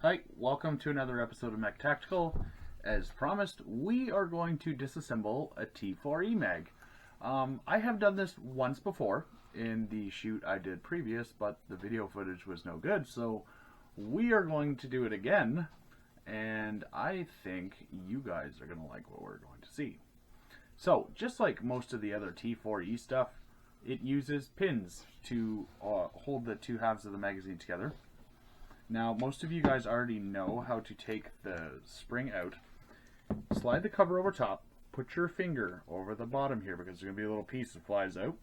Hi, welcome to another episode of Mech Tactical. As promised, we are going to disassemble a T4E mag. I have done this once before in the shoot I did previous, but the video footage was no good, so we are going to do it again, and I think you guys are going to like what we're going to see. So, just like most of the other T4E stuff, it uses pins to hold the two halves of the magazine together. Now, most of you guys already know how to take the spring out, slide the cover over top, put your finger over the bottom here because there's going to be a little piece that flies out.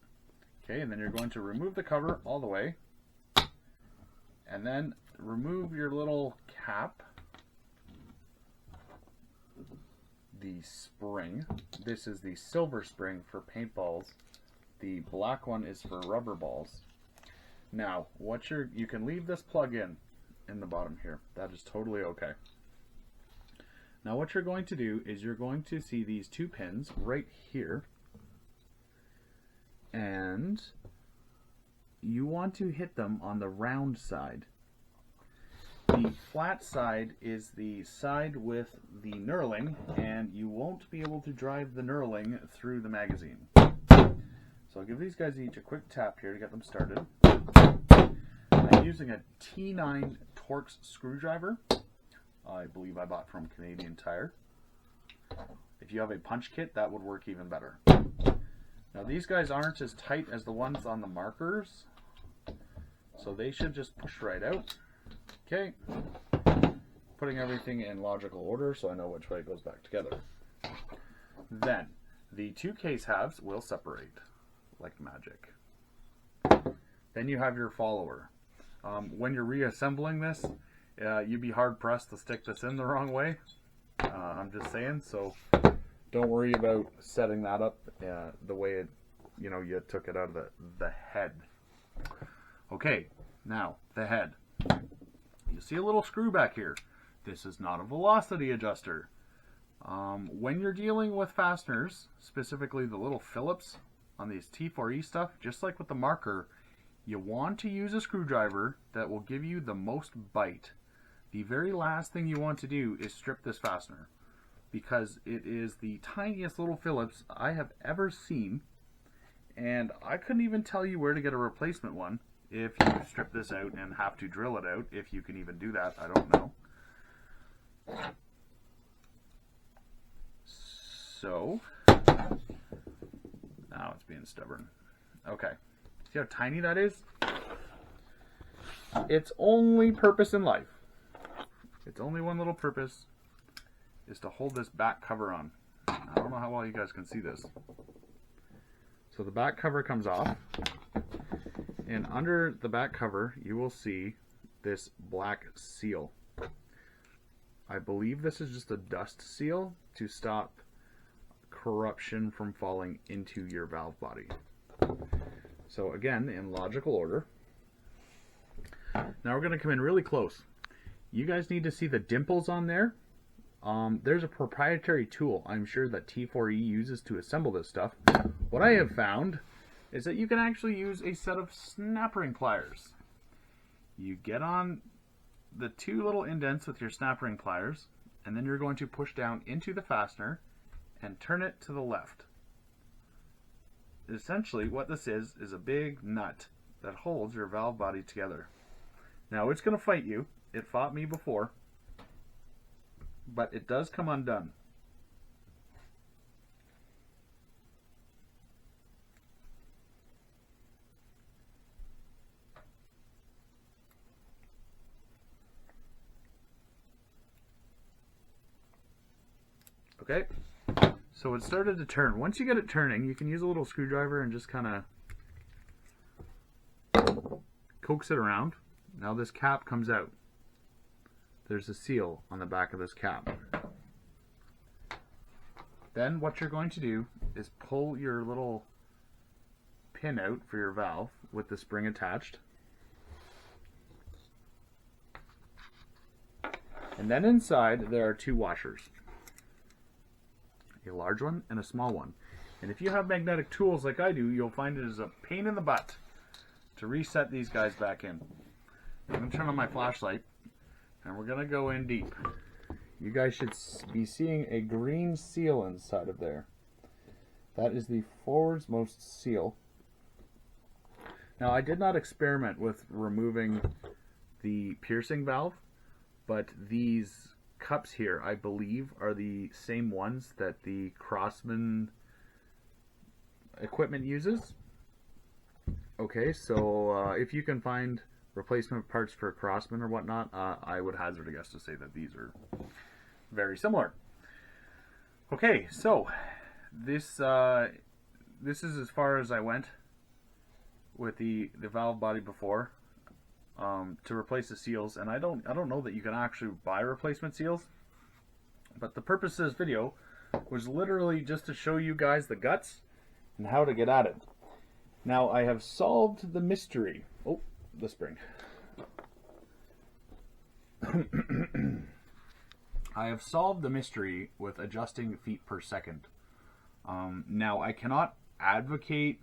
Okay, and then you're going to remove the cover all the way, and then remove your little cap, the spring. This is the silver spring for paintballs. The black one is for rubber balls. Now, you can leave this plug in the bottom here. That is totally okay. Now what you're going to do is you're going to see these two pins right here, and you want to hit them on the round side. The flat side is the side with the knurling, and you won't be able to drive the knurling through the magazine. So I'll give these guys each a quick tap here to get them started. I'm using a T9 Torx screwdriver. I believe I bought from Canadian Tire. If you have a punch kit, that would work even better. Now these guys aren't as tight as the ones on the markers, so they should just push right out. Okay, putting everything in logical order so I know which way it goes back together. Then the two case halves will separate like magic. Then you have your follower. When you're reassembling this, you'd be hard pressed to stick this in the wrong way. I'm just saying, so don't worry about setting that up the way it, you took it out of the head. Okay, now the head. You see a little screw back here. This is not a velocity adjuster. When you're dealing with fasteners, specifically the little Phillips on these T4E stuff, just like with the marker, you want to use a screwdriver that will give you the most bite. The very last thing you want to do is strip this fastener, because it is the tiniest little Phillips I have ever seen, and I couldn't even tell you where to get a replacement one if you strip this out and have to drill it out. If you can even do that, I don't know. So, now it's being stubborn. Okay. See how tiny that is? Its only purpose in life, its only one little purpose, is to hold this back cover on. I don't know how well you guys can see this. So the back cover comes off, and under the back cover you will see this black seal. I believe this is just a dust seal to stop corruption from falling into your valve body. So again, in logical order. Now we're going to come in really close. You guys need to see the dimples on there. There's a proprietary tool I'm sure that T4E uses to assemble this stuff. What I have found is that you can actually use a set of snap ring pliers. You get on the two little indents with your snap ring pliers, and then you're going to push down into the fastener and turn it to the left. Essentially what this is a big nut that holds your valve body together. Now it's going to fight you. It fought me before, but it does come undone. Okay, so it started to turn. Once you get it turning, you can use a little screwdriver and just kind of coax it around. Now this cap comes out. There's a seal on the back of this cap. Then what you're going to do is pull your little pin out for your valve with the spring attached. And then inside there are two washers. A large one and a small one. And if you have magnetic tools like I do, you'll find it is a pain in the butt to reset these guys back in. I'm going to turn on my flashlight and we're going to go in deep. You guys should be seeing a green seal inside of there. That is the forwardsmost seal. Now, I did not experiment with removing the piercing valve, but these cups here, I believe, are the same ones that the Crossman equipment uses. Okay, so if you can find replacement parts for Crossman or whatnot, I would hazard a guess to say that these are very similar. Okay, so this is as far as I went with the valve body before to replace the seals, and I don't know that you can actually buy replacement seals, but the purpose of this video was literally just to show you guys the guts and how to get at it. Now, I have solved the mystery. Oh, the spring. I have solved the mystery with adjusting feet per second. Now, I cannot advocate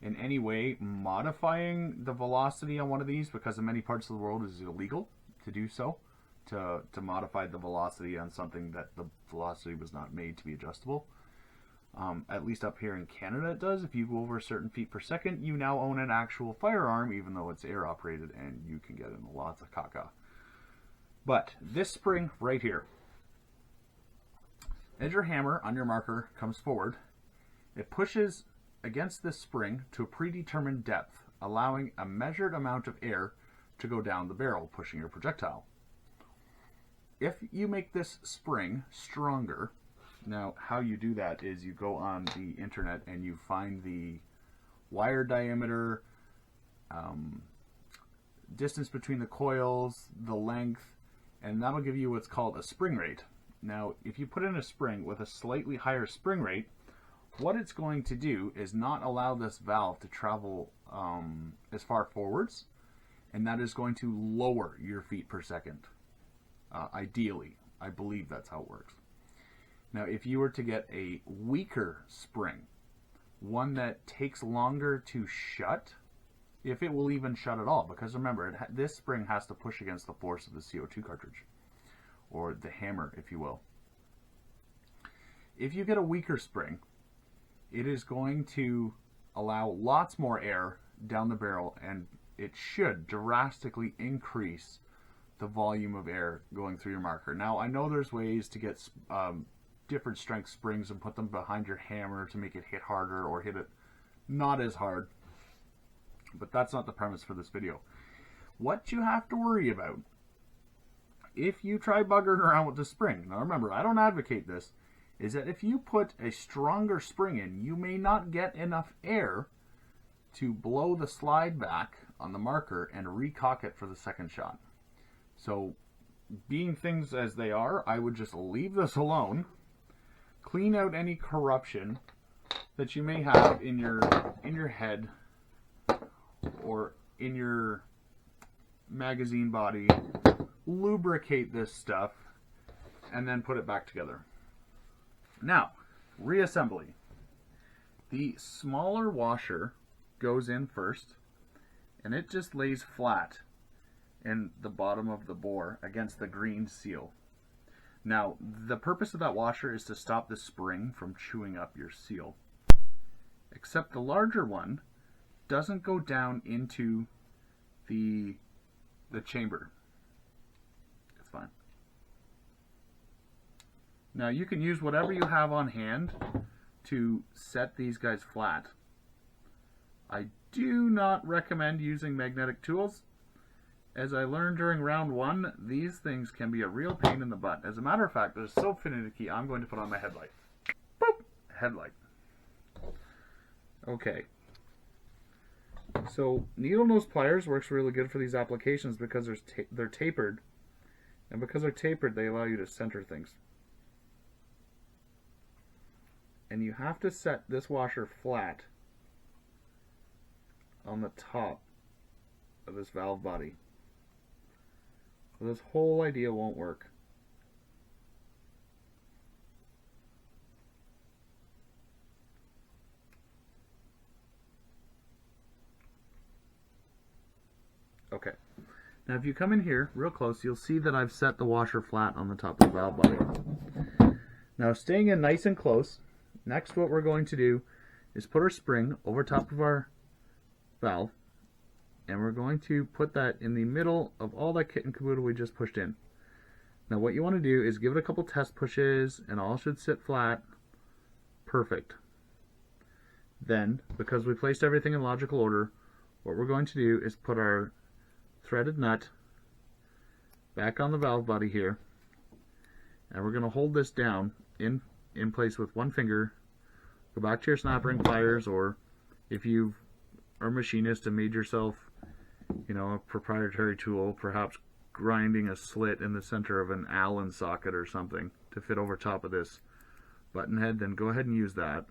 in any way modifying the velocity on one of these, because in many parts of the world it is illegal to do so, to modify the velocity on something that the velocity was not made to be adjustable. At least up here in Canada it does. If you go over a certain feet per second, you now own an actual firearm, even though it's air operated, and you can get in lots of caca. But this spring right here, as your hammer on your marker comes forward, it pushes against this spring to a predetermined depth, allowing a measured amount of air to go down the barrel, pushing your projectile. If you make this spring stronger, now how you do that is you go on the internet and you find the wire diameter, distance between the coils, the length, and that'll give you what's called a spring rate. Now, if you put in a spring with a slightly higher spring rate, what it's going to do is not allow this valve to travel as far forwards, and that is going to lower your feet per second. Ideally, I believe that's how it works. Now, if you were to get a weaker spring, one that takes longer to shut, if it will even shut at all, because remember, this spring has to push against the force of the CO2 cartridge, or the hammer, if you will. If you get a weaker spring, it is going to allow lots more air down the barrel, and it should drastically increase the volume of air going through your marker. Now, I know there's ways to get different strength springs and put them behind your hammer to make it hit harder or hit it not as hard, but that's not the premise for this video. What you have to worry about if you try buggering around with the spring, now remember, I don't advocate this, is that if you put a stronger spring in, you may not get enough air to blow the slide back on the marker and recock it for the second shot. So, being things as they are, I would just leave this alone, clean out any corruption that you may have in your head or in your magazine body, lubricate this stuff, and then put it back together. Now, reassembly. The smaller washer goes in first, and it just lays flat in the bottom of the bore against the green seal. Now, the purpose of that washer is to stop the spring from chewing up your seal. Except the larger one doesn't go down into the chamber. It's fine. Now, you can use whatever you have on hand to set these guys flat. I do not recommend using magnetic tools. As I learned during round one, these things can be a real pain in the butt. As a matter of fact, there's so finicky, I'm going to put on my headlight. Boop! Headlight. Okay. So, needle nose pliers works really good for these applications because they're tapered. And because they're tapered, they allow you to center things. And you have to set this washer flat on the top of this valve body. So this whole idea won't work. Okay. Now if you come in here real close, you'll see that I've set the washer flat on the top of the valve body. Now staying in nice and close, next what we're going to do is put our spring over top of our valve, and we're going to put that in the middle of all that kit and caboodle we just pushed in. Now what you want to do is give it a couple test pushes and all should sit flat. Perfect. Then, because we placed everything in logical order, what we're going to do is put our threaded nut back on the valve body here, and we're going to hold this down in place with one finger. Go back to your snap ring pliers, or if you are a machinist and made yourself, you know, a proprietary tool, perhaps grinding a slit in the center of an Allen socket or something to fit over top of this button head, then go ahead and use that.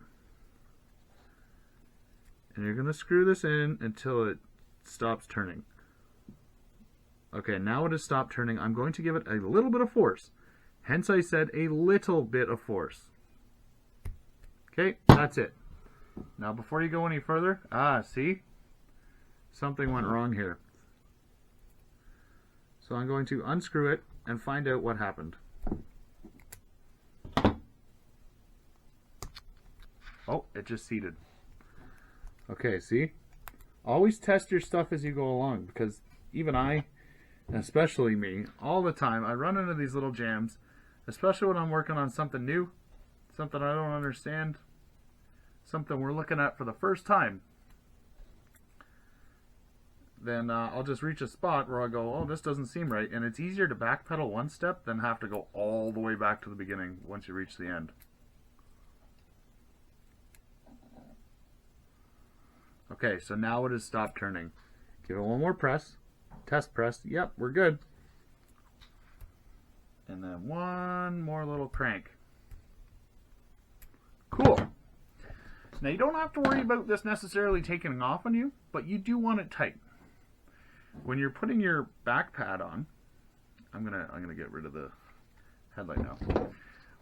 And you're going to screw this in until it stops turning. Okay, now it has stopped turning. I'm going to give it a little bit of force. Hence I said a little bit of force. Okay, that's it. Now before you go any further, see? Something went wrong here. So I'm going to unscrew it and find out what happened. Oh, it just seated. Okay, see? Always test your stuff as you go along, because even I, especially me, all the time, I run into these little jams, especially when I'm working on something new, something I don't understand, something we're looking at for the first time. Then I'll just reach a spot where I go, oh, this doesn't seem right, and it's easier to backpedal one step than have to go all the way back to the beginning once you reach the end. Okay, so now it has stopped turning. Give it one more press. Test press. Yep, we're good. And then one more little crank. Cool. Now you don't have to worry about this necessarily taking off on you, but you do want it tight. When you're putting your back pad on, I'm gonna get rid of the headlight now.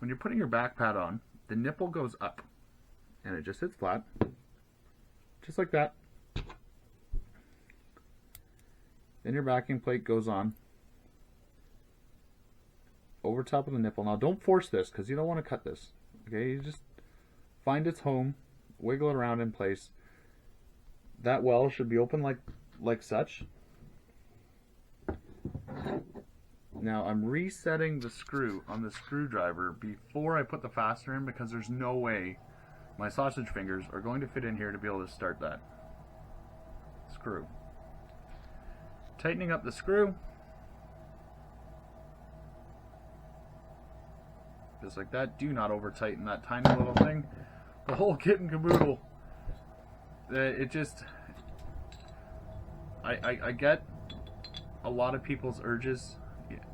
When you're putting your back pad on, the nipple goes up and it just sits flat. Just like that. Then your backing plate goes on over top of the nipple. Now don't force this because you don't want to cut this. Okay, you just find its home, wiggle it around in place. That well should be open like such. Now I'm resetting the screw on the screwdriver before I put the fastener in, because there's no way my sausage fingers are going to fit in here to be able to start that screw. Tightening up the screw. Just like that. Do not over tighten that tiny little thing. The whole kit and caboodle. It just... I get a lot of people's urges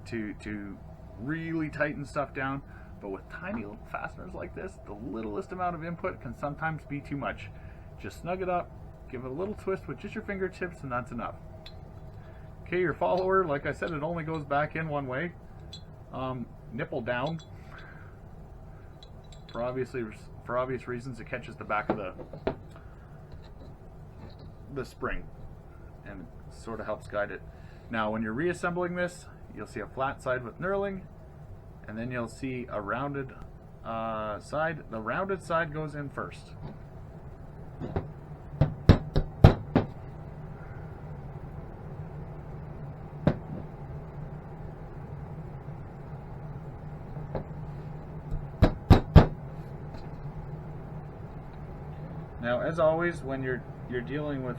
to really tighten stuff down, but with tiny little fasteners like this, the littlest amount of input can sometimes be too much. Just snug it up, give it a little twist with just your fingertips, and that's enough. Okay, your follower, like I said, it only goes back in one way. Nipple down. For obvious reasons, it catches the back of the spring and sort of helps guide it. Now, when you're reassembling this, you'll see a flat side with knurling, and then you'll see a rounded side. The rounded side goes in first. Now, as always, when you're dealing with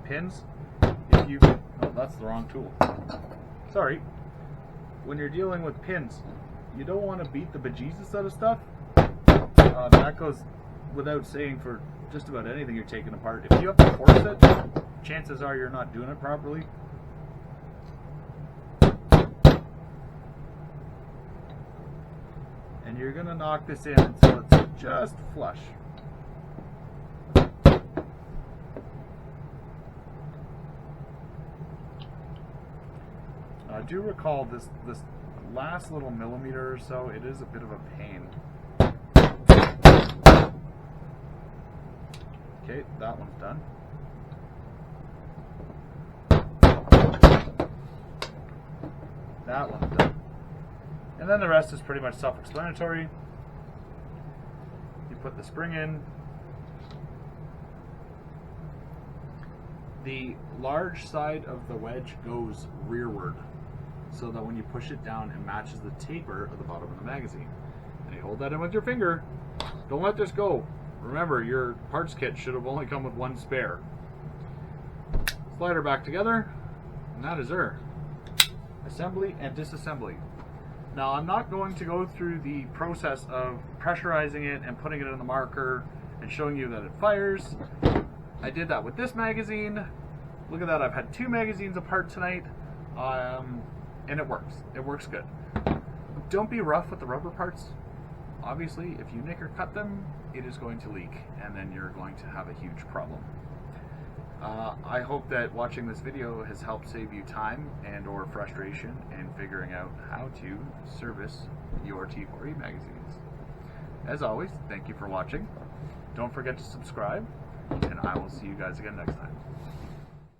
pins, if you... Oh, that's the wrong tool. Sorry. When you're dealing with pins, you don't want to beat the bejesus out of stuff. That goes without saying for just about anything you're taking apart. If you have to force it, chances are you're not doing it properly. And you're going to knock this in until it's just flush. I do recall this last little millimeter or so, it is a bit of a pain. Okay, that one's done. That one's done. And then the rest is pretty much self-explanatory. You put the spring in. The large side of the wedge goes rearward, so that when you push it down, it matches the taper at the bottom of the magazine. And you hold that in with your finger. Don't let this go. Remember, your parts kit should have only come with one spare. Slide her back together, and that is her. Assembly and disassembly. Now, I'm not going to go through the process of pressurizing it and putting it in the marker and showing you that it fires. I did that with this magazine. Look at that, I've had 2 magazines apart tonight, and it works. It works good. Don't be rough with the rubber parts. Obviously, if you nick or cut them, it is going to leak, and then you're going to have a huge problem. I hope that watching this video has helped save you time and or frustration in figuring out how to service your T4E magazines. As always, thank you for watching. Don't forget to subscribe, and I will see you guys again next time.